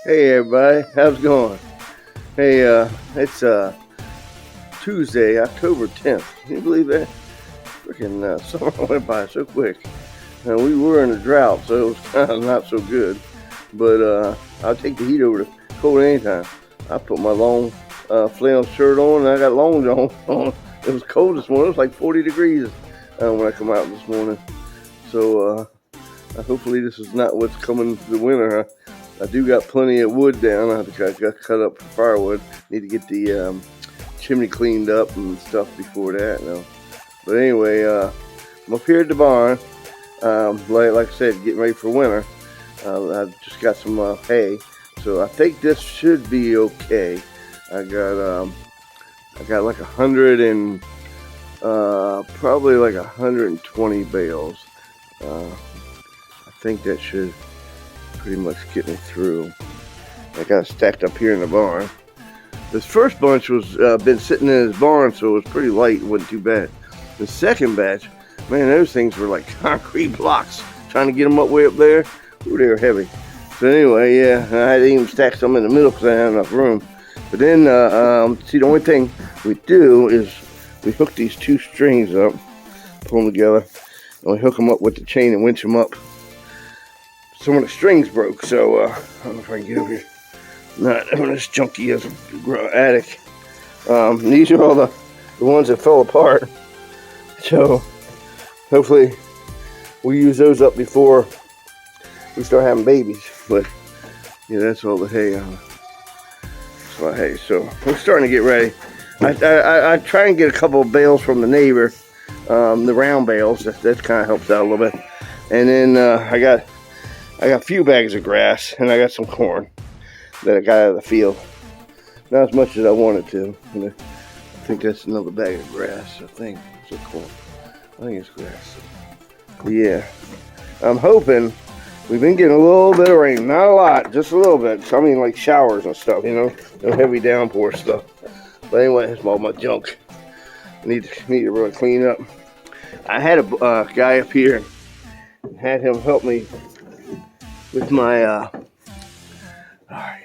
Hey everybody, how's it going? Hey, it's Tuesday, October 10th. Can you believe that? Freaking summer went by so quick. We were in a drought, so it was kind of not so good. But I'll take the heat over the cold anytime. I put my long flannel shirt on, and I got long johns on. It was cold this morning. It was like 40 degrees when I come out this morning. So hopefully this is not what's coming the winter. I do got plenty of wood down. I have to cut up firewood. Need to get the chimney cleaned up and stuff before that. No. But anyway, I'm up here at the barn. Like I said, getting ready for winter. I've just got some hay, so I think this should be okay. I got like 100 and probably like 120 bales. I think that should pretty much get me through. I got it stacked up here in the barn. This first bunch was been sitting in his barn, so it was pretty light. It wasn't too bad. The second batch, man, those things were like concrete blocks. Trying to get them way up there. Ooh, they were heavy. So anyway, yeah, I had to even stack some in the middle because I didn't have enough room. But then, see, the only thing we do is we hook these two strings up, pull them together, and we hook them up with the chain and winch them up. Some of the strings broke, so I don't know if I can get over here. Not having this junky as a attic. These are all the ones that fell apart. So hopefully we use those up before we start having babies. But yeah, that's all the hay. That's all the hay. So we're starting to get ready. I try and get a couple of bales from the neighbor, the round bales. That kind of helps out a little bit. And then I got a few bags of grass, and I got some corn that I got out of the field. Not as much as I wanted to. I think that's another bag of grass, I think. It's corn. I think it's grass. But yeah, I'm hoping. We've been getting a little bit of rain. Not a lot, just a little bit. So, I mean, like showers and stuff, you know. No heavy downpour stuff. But anyway, it's all my junk. I need to really clean up. I had a guy up here and had him help me with my,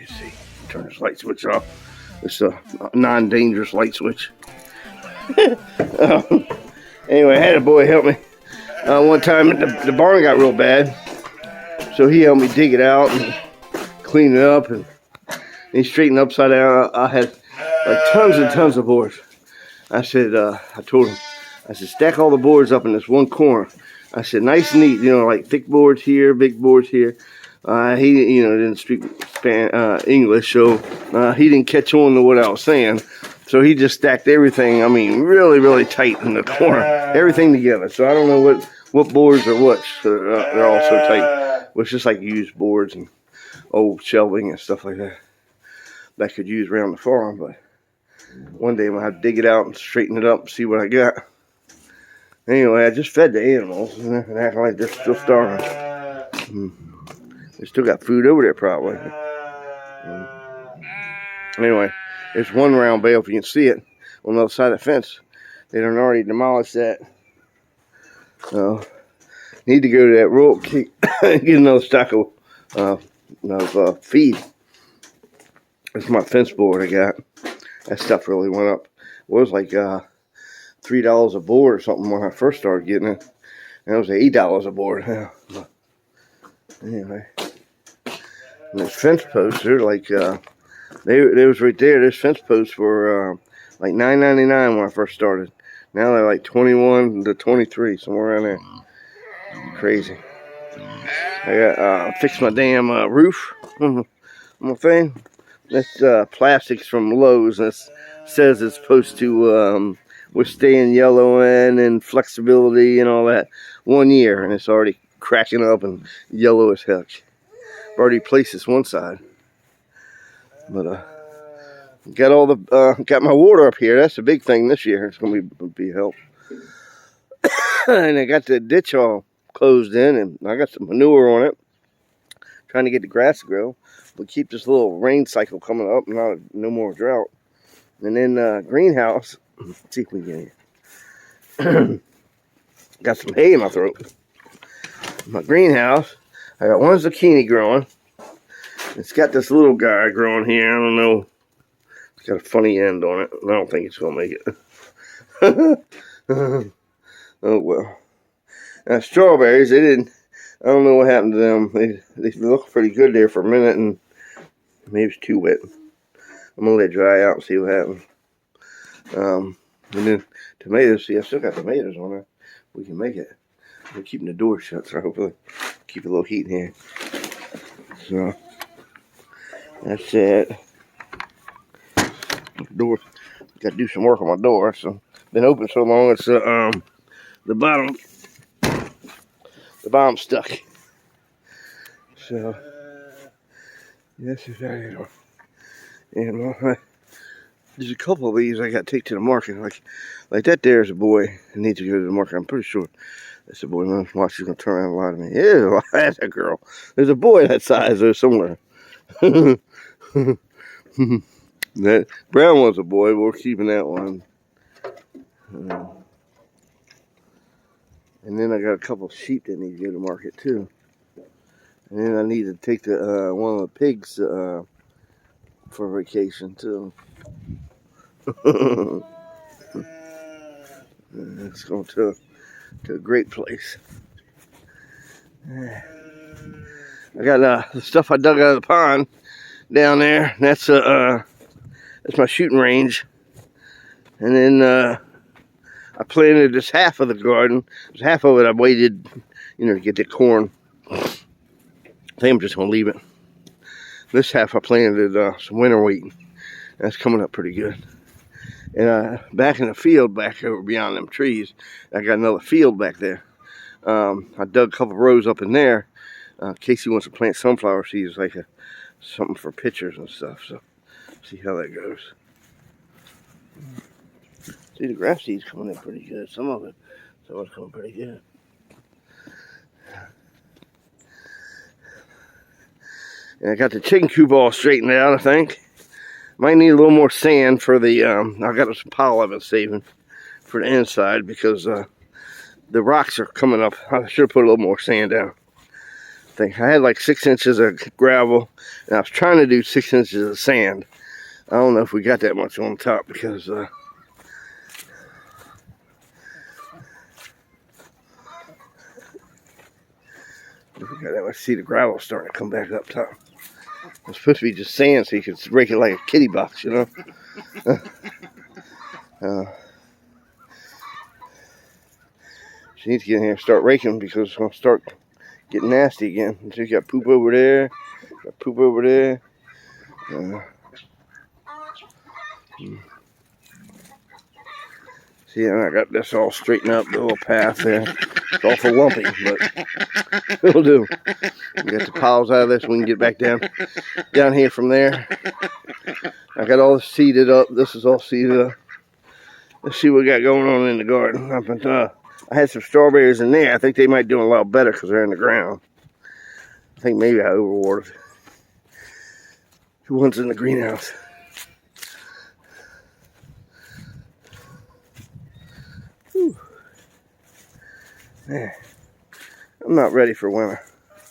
you see, turn this light switch off. It's a non-dangerous light switch. Anyway, I had a boy help me. One time the barn got real bad, so he helped me dig it out and clean it up, and he straightened upside down. I had like tons and tons of boards. I said, I told him, I said, stack all the boards up in this one corner. I said, nice and neat, you know, like thick boards here, big boards here. He, didn't speak English, so he didn't catch on to what I was saying. So he just stacked everything, I mean, really, really tight in the corner. Everything together. So I don't know what boards are what. So, they're all so tight. Well, it's just like used boards and old shelving and stuff like that I could use around the farm. But one day I'm going to have to dig it out and straighten it up and see what I got. Anyway, I just fed the animals and acting like they're still starving. They still got food over there probably. Anyway, there's one round bale, if you can see it, on the other side of the fence. They done already demolished that. So, need to go to that rural and get another stock of feed. That's my fence board I got. That stuff really went up. It was like $3 a board or something when I first started getting it. And it was $8 a board. Anyway, and those fence posts, they're like they was right there. Those fence posts were like $9.99 when I first started. Now they're like 21 to 23, somewhere around there. Crazy. I got fixed my damn roof. My thing. That's plastics from Lowe's. It says it's supposed to withstand yellowing and flexibility and all that 1 year, and it's already cracking up and yellow as heck. I've already replaced this one side, but got all the got my water up here. That's the big thing this year. It's gonna be help. And I got the ditch all closed in, and I got some manure on it. Trying to get the grass to grow. We'll keep this little rain cycle coming up, no more drought. And then greenhouse. Let's see if we can get here. Got some hay in my throat. My greenhouse, I got one zucchini growing. It's got this little guy growing here. I don't know. It's got a funny end on it. I don't think it's gonna make it. Oh well. Now strawberries, they didn't. I don't know what happened to them. They looked pretty good there for a minute, and maybe it's too wet. I'm gonna let it dry out and see what happens. And then tomatoes. See, I still got tomatoes on there. We can make it. We're keeping the door shut, so hopefully keep a little heat in here. So that's it. Door. Got to do some work on my door. So been open so long, it's the bottom stuck. So yes, exactly. And there's a couple of these I got to take to the market. Like that there is a boy that needs to go to the market. I'm pretty sure that's a boy. Watch, he's gonna turn around and lie to me. Yeah, that's a girl. There's a boy that size there somewhere. That brown one's a boy, but we're keeping that one. And then I got a couple of sheep that need to go to market too. And then I need to take the one of the pigs for vacation too. It's going to a great place. I got the stuff I dug out of the pond down there. That's my shooting range. And then I planted this half of the garden. Half of it I waited, to get the corn. I think I'm just gonna leave it. This half I planted some winter wheat. That's coming up pretty good. And back in the field, back over beyond them trees, I got another field back there. I dug a couple rows up in there. Casey wants to plant sunflower seeds, like something for pictures and stuff. So, see how that goes. See, the grass seed's coming in pretty good. Some of it's coming pretty good. And I got the chicken coop all straightened out, I think. Might need a little more sand for the, I got some pile I've been saving for the inside because the rocks are coming up. I should have put a little more sand down. I had like 6 inches of gravel, and I was trying to do 6 inches of sand. I don't know if we got that much on top because we got that much. See, the gravel starting to come back up top. It's supposed to be just sand so you can rake it like a kitty box, She needs to get in here and start raking because it's going to start getting nasty again. So you got poop over there, got poop over there. See, and I got this all straightened up, the little path there. It's awful lumpy, but it'll do. We got the piles out of this. We can get back down here from there. I got all this seeded up. This is all seeded up. Let's see what we got going on in the garden. I had some strawberries in there. I think they might do a lot better because they're in the ground. I think maybe I overwatered the ones in the greenhouse. Whew. Man, I'm not ready for winter.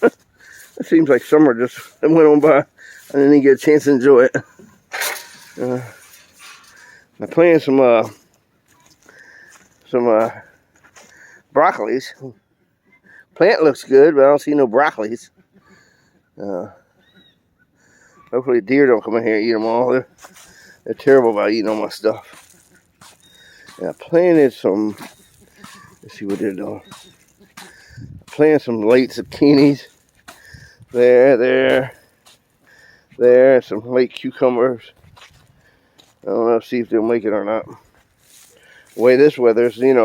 It seems like summer just went on by. I didn't even get a chance to enjoy it. I planted some broccolis. Plant looks good, but I don't see no broccolis. Hopefully deer don't come in here and eat them all. They're terrible about eating all my stuff. And I planted some, let's see what they're doing. I planted some late zucchinis. There, some late cucumbers. I don't know, see if they'll make it or not. The way this weather's, I mean,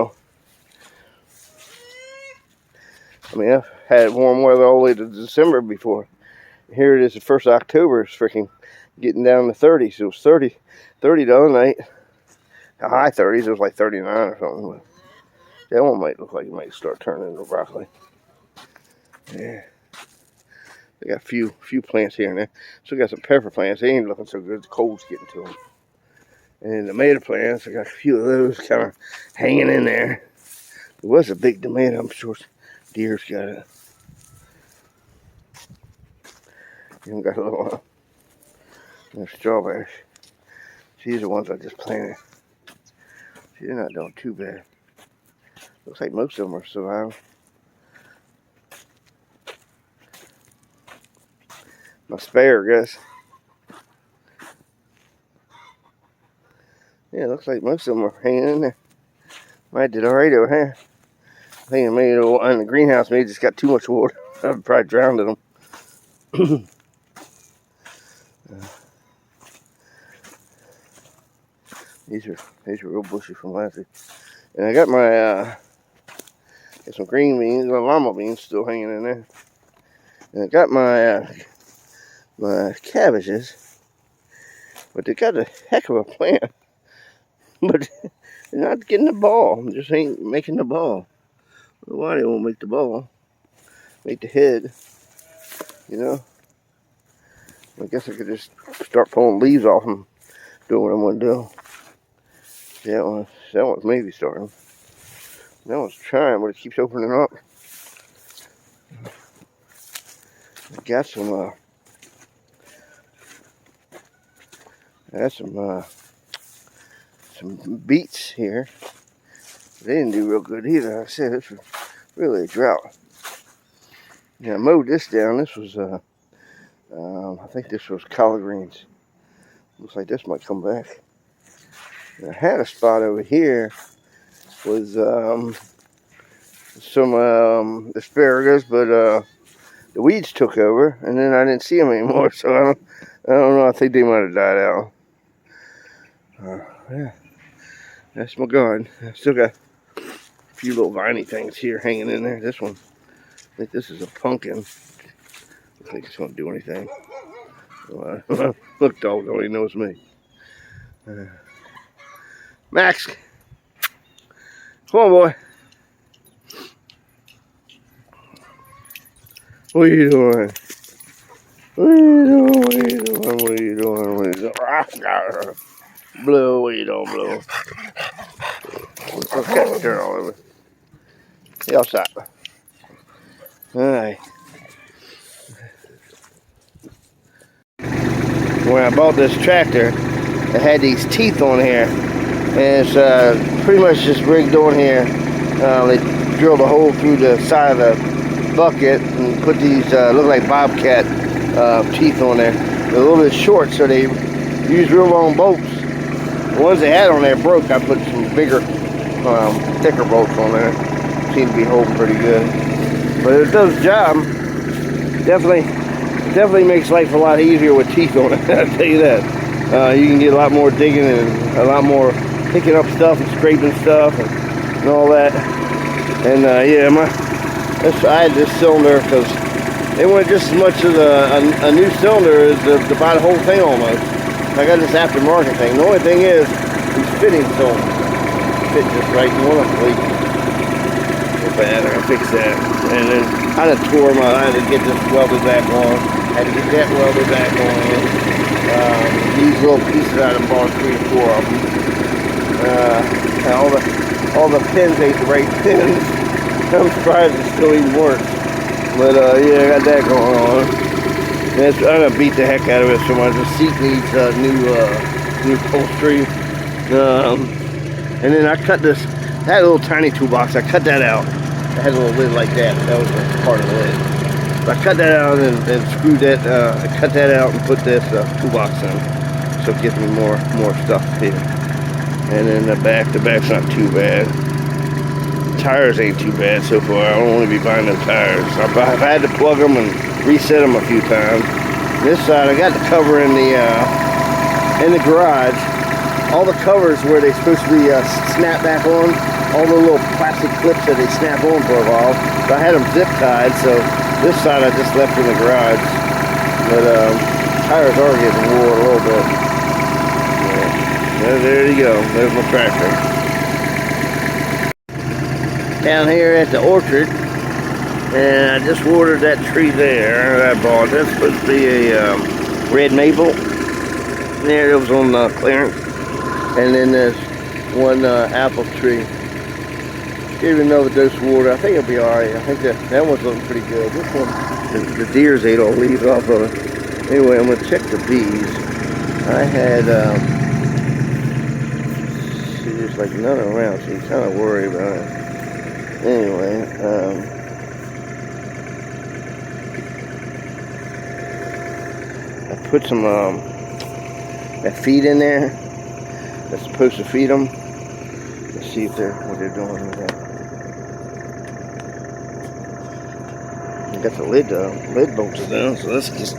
I've had warm weather all the way to December before. Here it is, the 1st of October. It's freaking getting down to 30. So it was 30 the other night. The high 30s, it was like 39 or something. But that one might look like it might start turning into broccoli. Yeah. They got a few plants here and there. Still got some pepper plants. They ain't looking so good. The cold's getting to them. And the tomato plants, I got a few of those kind of hanging in there. It was a big tomato. I'm sure deer's got it. Even got a little strawberries. These are the ones I just planted. See, they're not doing too bad. Looks like most of them are surviving. My asparagus. Yeah, looks like most of them are hanging in there. I did alright over here. I think I made it in the greenhouse. Maybe just got too much water. I probably drowned in them. These are real bushy from last week. And I got my got some green beans, llama beans still hanging in there. And I got my my cabbages, but they got a heck of a plant. But they're not getting the ball. They just ain't making the ball. I don't know why they won't make the ball. Make the head. You know? I guess I could just start pulling leaves off them. Do what I'm gonna do. That one's maybe starting. That one's trying, but it keeps opening up. I got some beets here. They didn't do real good either. Like I said, this was really a drought. Yeah, I mowed this down. This was I think this was collard greens. Looks like this might come back. And I had a spot over here with some asparagus, but the weeds took over, and then I didn't see them anymore. So I don't know. I think they might have died out. Yeah, that's my garden. I still got a few little viney things here hanging in there. This one, I think this is a pumpkin. I don't think it's going to do anything. Look, dog only knows me. Max, come on, boy. What are you doing? What are you doing? What are you doing? What are you doing? What are you doing? Blue, what are you doing, Blue? Okay, turn all over. Hey, outside. Alright. When I bought this tractor, it had these teeth on here. And it's pretty much just rigged on here. They drilled a hole through the side of the bucket and put these, look like bobcat teeth on there. They're a little bit short, so they use real long bolts. The ones they had on there broke. I put some bigger, thicker bolts on there. Seem to be holding pretty good. But it does the job. Definitely makes life a lot easier with teeth on it. I'll tell you that. You can get a lot more digging and a lot more picking up stuff and scraping stuff and all that. And yeah, I had this cylinder because they wanted just as much as a new cylinder as to buy the whole thing almost. I got this aftermarket thing. The only thing is these fittings don't fit just right. You want to leak. Bad, I gotta fix that. And then I had to tore them out. I had to get this welded back on. I had to get that welded back on. These little pieces out of the barn, 3 or 4 of them. And all the pins ain't the right pins. I'm surprised it still even works. But yeah, I got that going on. And I'm gonna beat the heck out of it so much. The seat needs new upholstery. And then I cut this. That little tiny toolbox, I cut that out. It had a little lid like that. That was part of the lid. So I cut that out and screwed that. I cut that out and put this toolbox in, so it gives me more stuff here. And then the back's not too bad. Tires ain't too bad so far. I don't want to be buying them tires. I've had to plug them and reset them a few times. This side, I got the cover in the garage. All the covers where they're supposed to be snapped back on, all the little plastic clips that they snap on broke off. So I had them zip tied, so this side I just left in the garage. But tires are getting wore a little bit. Yeah. There you go. There's my tractor. Down here at the orchard, and I just watered that tree there that I bought. That's supposed to be a red maple. There, it was on clearance. And then there's one apple tree. Gave it another dose of water. I think it'll be alright. I think that one's looking pretty good. This one, the deers ate all the leaves off of it. Anyway, I'm gonna check the bees. I had see, there's like none around, so you kind of worry about it. Anyway, I put some that feed in there. That's supposed to feed them. Let's see if what they're doing with that. I got the lid bolted down, so let's see.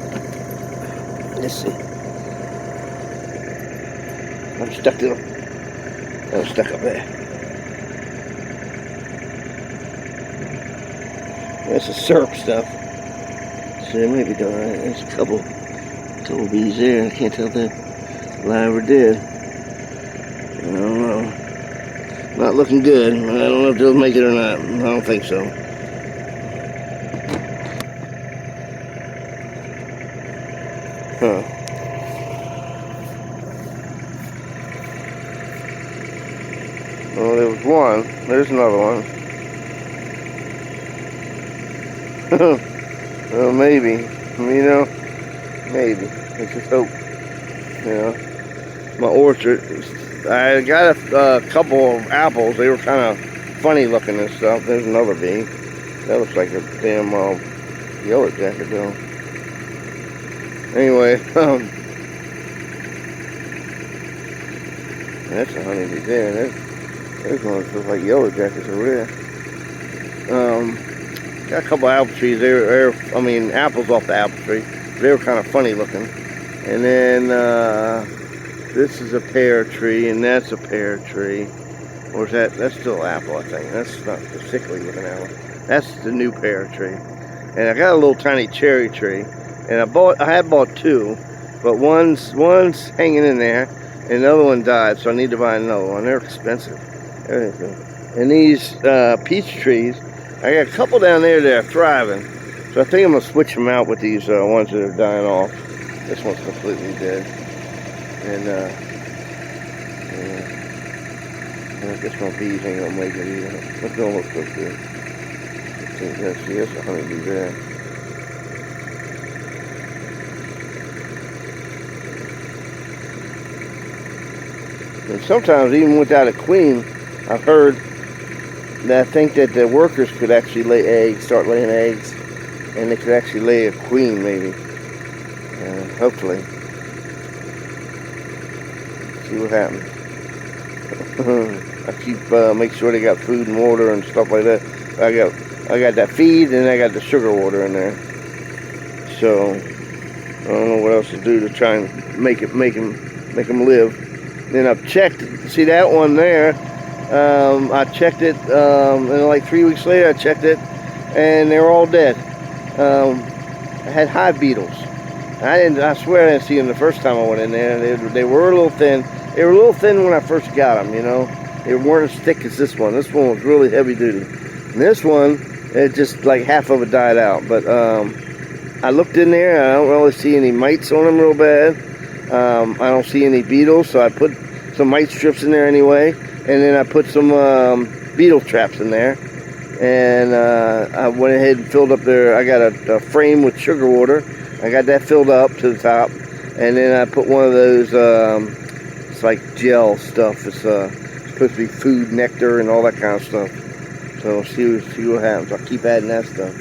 I'm stuck up there. That's the syrup stuff. So they may be doing it. There's a couple bees there. I can't tell if they're live or dead. I don't know. Not looking good. I don't know if they'll make it or not. I don't think so. Huh. Well, there was one. There's another one. Well, maybe. Maybe. Let's just hope. My orchard. I got a couple of apples. They were kind of funny looking and stuff. There's another bee. That looks like a damn yellow jacket though. Anyway, that's a honeybee there. There's one that looks like yellow jackets over there. Got a couple of apple trees. Apples off the apple tree. They were kind of funny looking. And then this is a pear tree, and that's a pear tree. Or is that's still apple, I think. That's not the sickly looking apple. That's the new pear tree. And I got a little tiny cherry tree. And I had bought two, but one's hanging in there, and the other one died, so I need to buy another one. They're expensive. Everything. And these peach trees, I got a couple down there that are thriving, so I think I'm gonna switch them out with these ones that are dying off. This one's completely dead, and I guess my bees ain't gonna make it either. That don't look so good. See, that's a honeybee there. And sometimes, even without a queen, I've heard that I think that the workers could actually lay eggs, start laying eggs, and they could actually lay a queen, maybe. Hopefully. See what happens. I keep make sure they got food and water and stuff like that. I got that feed, and I got the sugar water in there. So I don't know what else to do to try and make them live. Then I've checked, see that one there, I checked it, and like 3 weeks later I checked it, and they were all dead. I had hive beetles. I swear I didn't see them the first time I went in there. They were a little thin. They were a little thin when I first got them, They weren't as thick as this one. This one was really heavy duty. And this one, it just like half of it died out. But I looked in there, I don't really see any mites on them real bad. I don't see any beetles, so I put some mite strips in there anyway, and then I put some beetle traps in there, and I went ahead and filled up there. I got a frame with sugar water. I got that filled up to the top, and then I put one of those, it's like gel stuff. It's supposed to be food, nectar, and all that kind of stuff. So see what happens. I'll keep adding that stuff.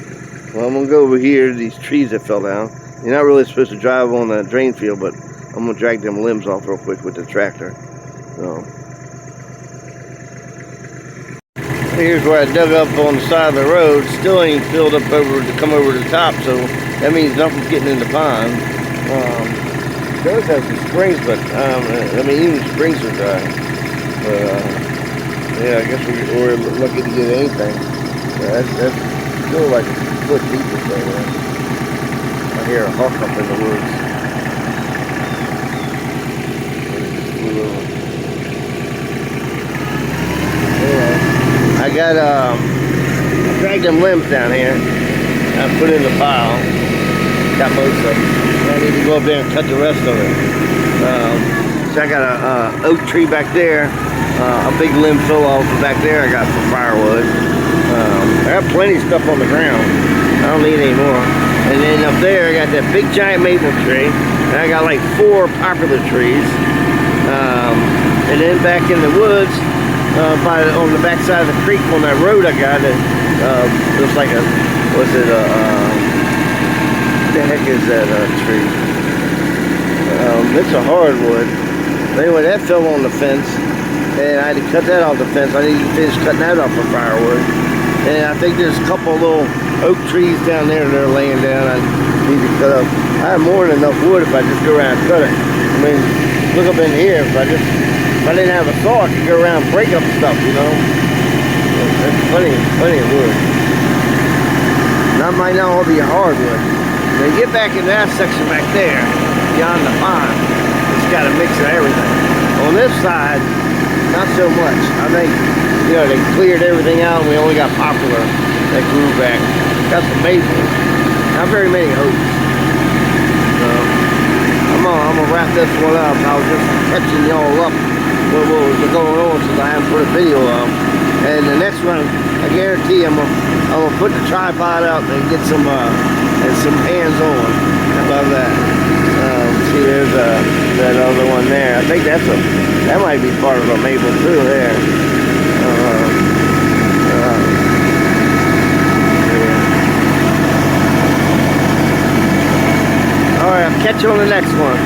Well, I'm gonna go over here to these trees that fell down. You're not really supposed to drive on the drain field, but I'm gonna drag them limbs off real quick with the tractor. So here's where I dug up on the side of the road. Still ain't filled up to come over the top, so that means nothing's getting in the pond. It does have some springs, but even springs are dry. But yeah, I guess we're lucky to get anything. That's still like a foot deep or so. I hear a hawk up in the woods. I dragged them limbs down here. I put in the pile. Got most of them. I need to go up there and cut the rest of it. So I got a oak tree back there. A big limb fell off back there. I got some firewood. I got plenty of stuff on the ground. I don't need any more. And then up there, I got that big giant maple tree. And I got like 4 popular trees. And then back in the woods, on the back side of the creek on that road I got, it was like a, what the heck is that tree? It's a hardwood. But anyway, that fell on the fence. And I had to cut that off the fence. I need to finish cutting that off for firewood. And I think there's a couple little oak trees down there that are laying down I need to cut up. I have more than enough wood if I just go around and cut it. I mean, look up in here. If I didn't have a saw, I could go around and break up stuff, you know. That's plenty of wood. That might not all be hardwood. When you get back in that section back there, beyond the pond, it's got a mix of everything. On this side, not so much. I think, you know, they cleared everything out and we only got poplar that grew back. Got some maples, not very many oaks. So, I'm gonna wrap this one up. I was just catching y'all up what was going on since I haven't put a video up. And the next one, I guarantee I'm gonna put the tripod out and get some hands on. How about that? See, there's that other one there. I think that might be part of a maple too there. Yeah. All right, I'll catch you on the next one.